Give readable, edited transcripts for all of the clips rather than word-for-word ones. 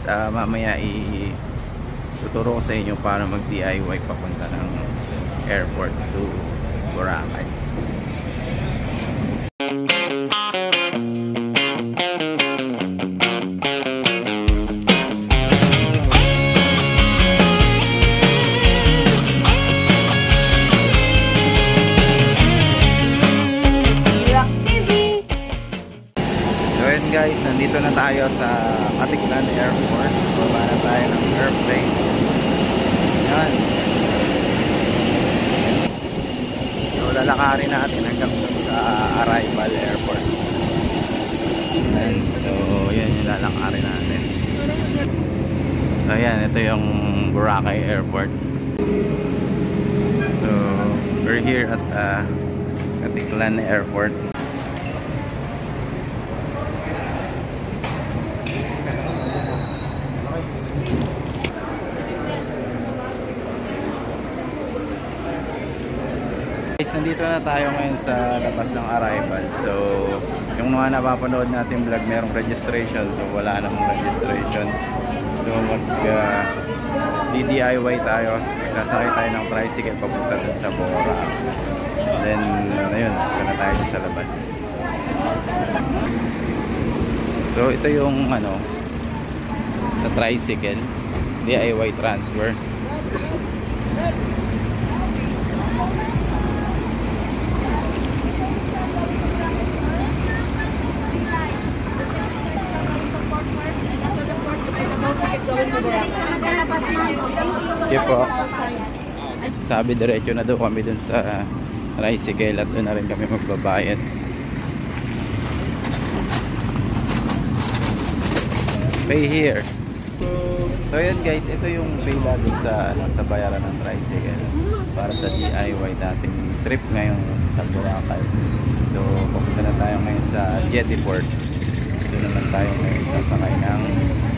guys, mamaya tuturo ko sa inyo para mag DIY papunta ng airport to Boracay. Guys, nandito na tayo sa Caticlan Airport. Baba na tayo ng airplane. Yan. So, lalakarin natin hanggang sa arrival airport. Yan. So, yan yung lalakarin natin. So, yan. Ito yung Boracay Airport. So, we're here at Caticlan Airport. Guys, nandito na tayo ngayon sa labas ng arrival. So, yung mga napapanood natin vlog, merong registration. So, wala namang registration. So, DIY tayo. Magsasakay tayo ng tricycle papunta dun sa Bora. Then, ayun, ito na tayo sa labas. So, ito yung sa tricycle. DIY transfer. Okay po. Sabi diretso na daw kami dun sa tricycle at doon na rin kami magbabayad. Pay here. So yun guys, ito yung pila dun sa bayaran ng tricycle para sa DIY dating trip ngayong sa Boracay. So pupunta na tayo ngayon sa Jettyport. Doon naman tayo ngayon sasakay ng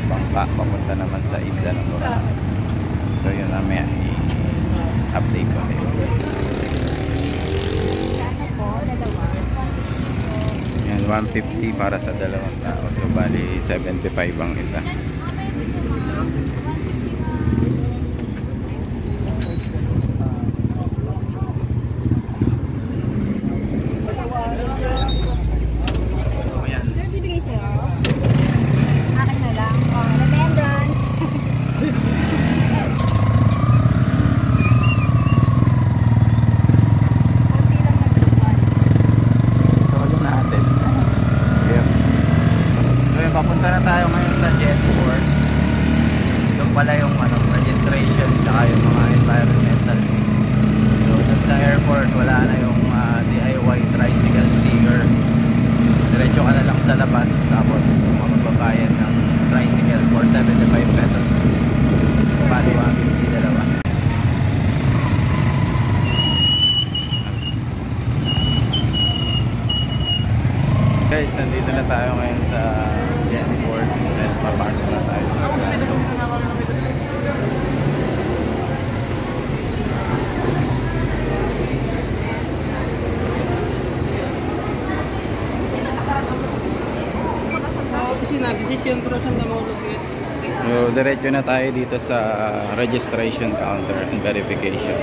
bangka papunta naman sa isla ng Boracay. So yun namin i-update ko kayo. Yan, 150 para sa dalawang tao. So bali 75 ang isa. Papunta na tayo ngayon sa Jettyport. Doon pala yung registration at yung mga environmental. So doon sa airport wala na yung DIY tricycle sticker. Diretso ka na lang sa labas tapos magbabayad ng tricycle for 75 pesos. Bali 150 dalawa. Guys, nandito na tayo ngayon sa Jettyport. Then papasok na tayo sa So, diretso na tayo dito sa registration counter and verification.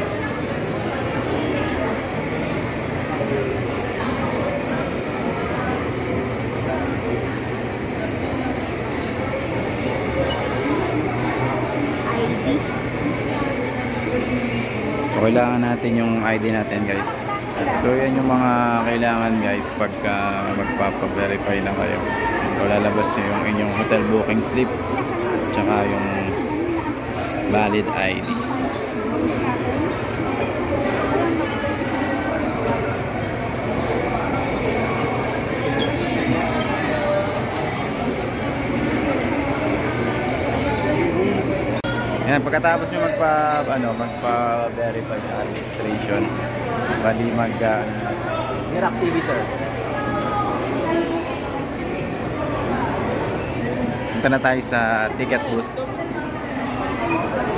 So, kailangan natin yung ID natin guys. So yan yung mga kailangan guys pagka magpapa-verify na kayo. So lalabas nyo yung inyong hotel booking slip tsaka yung valid ID. Yan, pagkatapos nyo magpa-verify sa registration, bali Mirac TV sir. Punta na tayo sa ticket booth.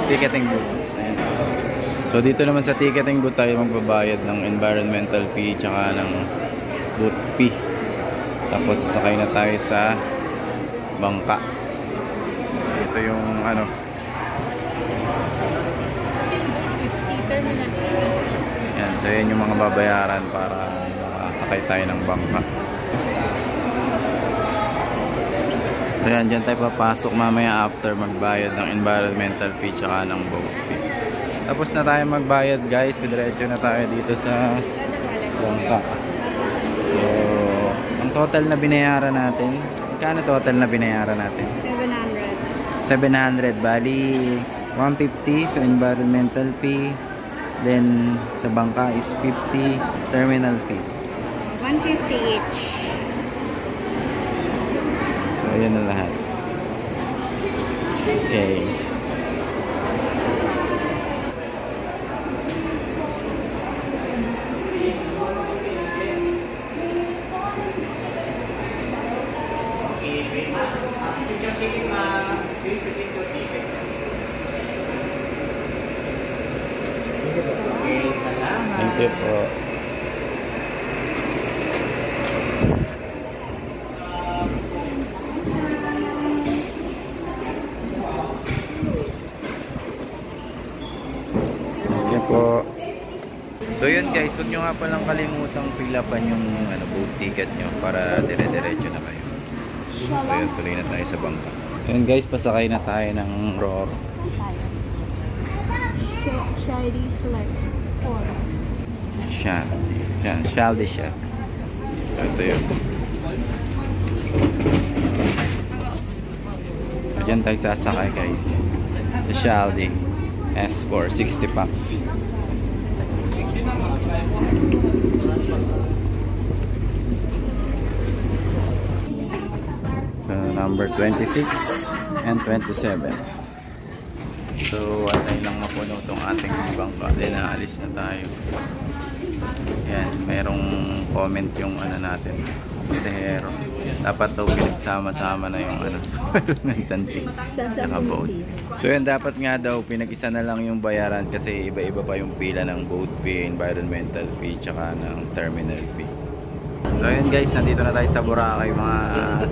Ticketing booth. Ayan. So dito naman sa ticketing booth tayo magbabayad ng environmental fee tsaka ng booth fee. Tapos sasakay na tayo sa bangka. Ito yung ano. Yan, so yan yung mga babayaran para makasakay tayo ng bangka. So yan, dyan tayo papasok mamaya after magbayad ng environmental fee tsaka ng boat fee. Tapos na tayo magbayad guys, diretso na tayo dito sa bangka. So, ang total na binayaran natin, magkano total na binayaran natin? 700. Bali 150 sa environmental fee, then sa bangka is 50 terminal fee. 150 each. So ayan na lahat. Okay. Thank you po. Thank you po. So yun guys, huwag nyo nga palang kalimutang pilapan yung boat ticket nyo para dire-diretso na kayo. So yun, tuloy na tayo sa bangka. Yun guys, pasakay na tayo ng Roro. Shady select order. Shaldy siya. So ito yun. So dyan tayo sasakay guys. The Shaldy S4 60 packs. So number 26 and 27. So antay lang mapuno itong ating bangka. Then naalis na tayo. Yan, merong comment yung natin, pasahero. Dapat daw pinagsama-sama na yung environmental fee tsaka boat. So yan, dapat nga daw pinag-isa na lang yung bayaran kasi iba-iba pa yung pila ng boat fee, environmental fee tsaka ng terminal fee. So yun guys, nandito na tayo sa Boracay. Mga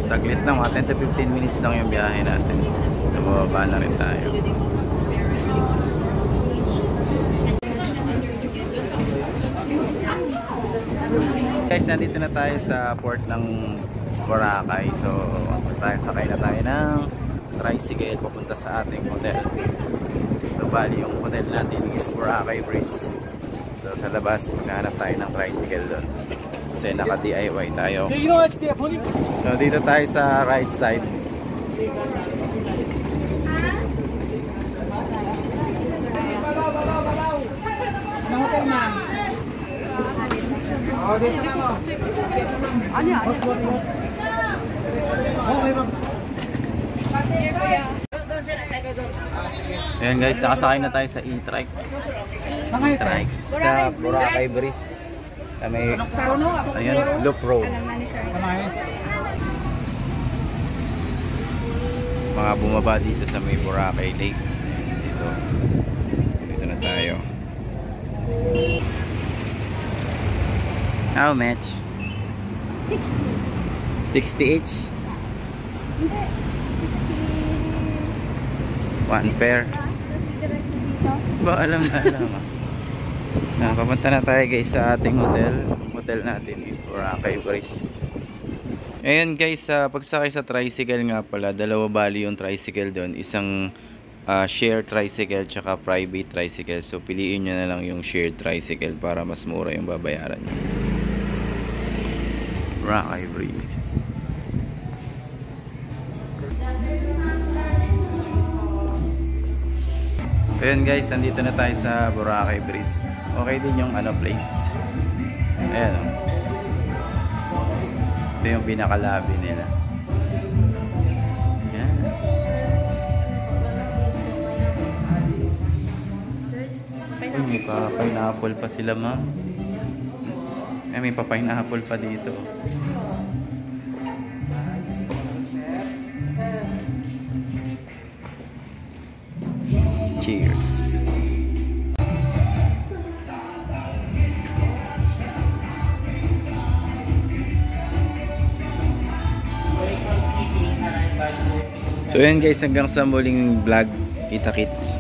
saglit lang, mga 10 to 15 minutes lang yung biyahe natin. So bababa na rin tayo. Guys, nandito na tayo sa port ng Boracay. So sakay na tayo ng tricycle papunta sa ating hotel. So bali yung hotel natin is Boracay Breeze. So sa labas maghanap tayo ng tricycle doon kasi naka DIY tayo. So dito tayo sa right side. Anong hotel ma'am? Ayan guys, nakasakay na tayo sa e-trike. Sa Boracay Breeze. May ayun, Loop Road. Mga bumaba dito sa may Boracay Lake. Dito na tayo. How much? 60 each? Hindi. 60. One pair? Ba, alam na. Papunta na tayo guys sa ating hotel. Hotel natin is Boracay Breeze. Ayan guys, pagsakay sa tricycle nga pala, dalawa bali yung tricycle doon. Isang share tricycle tsaka private tricycle. So piliin nyo na lang yung shared tricycle para mas mura yung babayaran nyo. Boracay Breeze. Ayan guys, nandito na tayo sa Boracay Breeze. Okay din yung place. Ayan o. Ito yung pinakalabi nila. Ayan. Ay, may pa-pineapple pa sila ma'am. Ay, may pa-pineapple pa dito. Cheers. So So yan guys, hanggang sa muling vlog. Kita kits.